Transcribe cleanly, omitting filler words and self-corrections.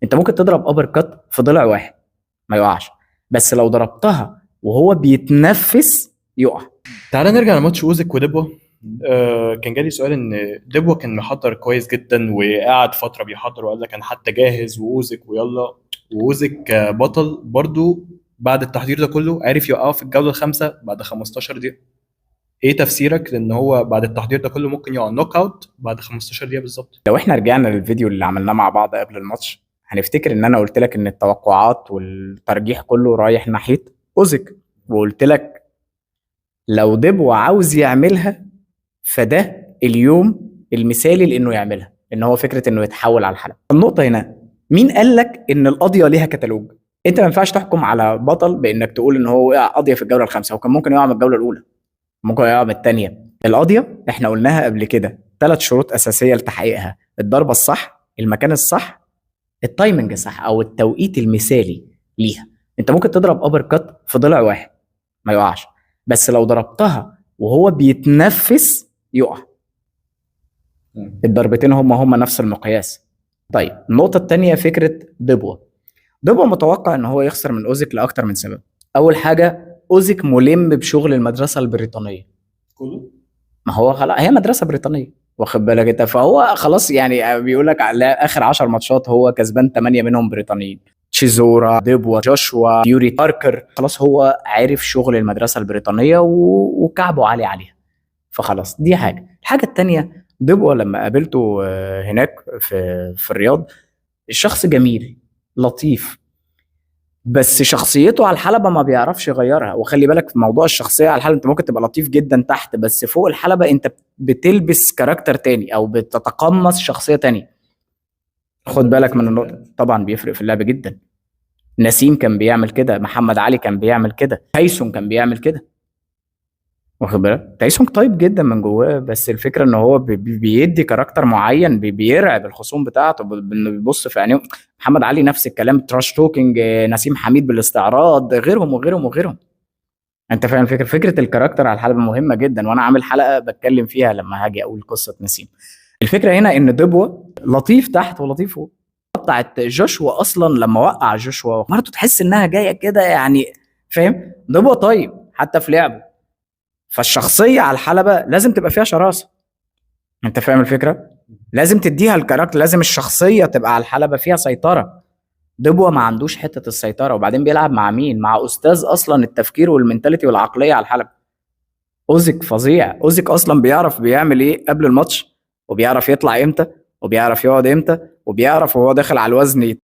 انت ممكن تضرب ابر كات في ضلع واحد ما يقعش، بس لو ضربتها وهو بيتنفس يقع. تعالى نرجع لماتش اوزك ودبوة. كان جالي سؤال ان دبوة كان محضر كويس جدا وقعد فترة بيحضر وقال لك انا حتى جاهز واوزك ويلا. واوزك بطل برضو بعد التحضير ده كله عرف يوقعه في الجولة الخامسة بعد 15 دقيقة. ايه تفسيرك لان هو بعد التحضير ده كله ممكن يقع نوك اوت بعد 15 دقيقة بالظبط؟ لو احنا رجعنا للفيديو اللي عملناه مع بعض قبل الماتش هنفتكر ان انا قلت لك ان التوقعات والترجيح كله رايح ناحية اوزيك، وقلت لك لو ديبو عاوز يعملها فده اليوم المثالي لانه يعملها، ان هو فكرة انه يتحول على الحلبة. النقطة هنا، مين قال لك ان القضية ليها كتالوج؟ انت ما ينفعش تحكم على بطل بانك تقول ان هو وقع قضية في الجولة الخامسة، وكان ممكن يقع من الجولة الاولى، ممكن يقع من الثانية. القضية احنا قلناها قبل كده 3 شروط اساسية لتحقيقها: الضربة الصح، المكان الصح، التايمنج الصح او التوقيت المثالي ليها. انت ممكن تضرب ابر كات في ضلع واحد ما يقعش، بس لو ضربتها وهو بيتنفس يقع. الضربتين هما نفس المقياس. طيب النقطة التانية فكرة دبوة. دبوة متوقع ان هو يخسر من اوزيك لاكتر من سبب. اول حاجة، اوزيك ملم بشغل المدرسة البريطانية كله. ما هو خلاص هي مدرسة بريطانية، واخد بالك انت، فهو خلاص يعني بيقول لك على اخر 10 ماتشات هو كسبان 8 منهم بريطانيين: تشيزورا، ديبوا، جوشوا، يوري باركر. خلاص هو عارف شغل المدرسة البريطانية وكعبه عالي عليها. فخلاص دي حاجة. الحاجة التانية، ديبوا لما قابلته هناك في الرياض، الشخص جميل لطيف، بس شخصيته على الحلبة ما بيعرفش يغيرها. وخلي بالك في موضوع الشخصية على الحلبة، انت ممكن تبقى لطيف جدا تحت، بس فوق الحلبة انت بتلبس كاركتر تاني او بتتقمص شخصية تانية. خد بالك من النقطة، طبعا بيفرق في اللعب جدا. نسيم كان بيعمل كده، محمد علي كان بيعمل كده، تايسون كان بيعمل كده. واخد بالك تايسون طيب جدا من جواه، بس الفكره ان هو بيدي كاركتر معين بيرعب الخصوم بتاعته انه بيبص في عينيهم. محمد علي نفس الكلام، تراش توكينج، نسيم حميد بالاستعراض، غيرهم وغيرهم وغيرهم. انت فاهم الفكره؟ فكره الكاركتر على الحلبه مهمه جدا، وانا عامل حلقه بتكلم فيها لما هاجي اقول قصه نسيم. الفكره هنا ان دبوة لطيف تحت ولطيف فوق. بتاعت جوشوا اصلا لما وقع جوشوا مرته تحس انها جايه كده يعني، فاهم؟ دبوة طيب حتى في لعبه. فالشخصيه على الحلبه لازم تبقى فيها شراسه. انت فاهم الفكره؟ لازم تديها الكاركتر، لازم الشخصيه تبقى على الحلبه فيها سيطره. دبوة ما عندوش حته السيطره، وبعدين بيلعب مع مين؟ مع استاذ اصلا التفكير والمنتاليتي والعقليه على الحلبه. اوزيك فظيع. اوزيك اصلا بيعرف بيعمل ايه قبل الماتش، وبيعرف يطلع امتى، وبيعرف يقعد امتى، وبيعرف وهو داخل على الوزن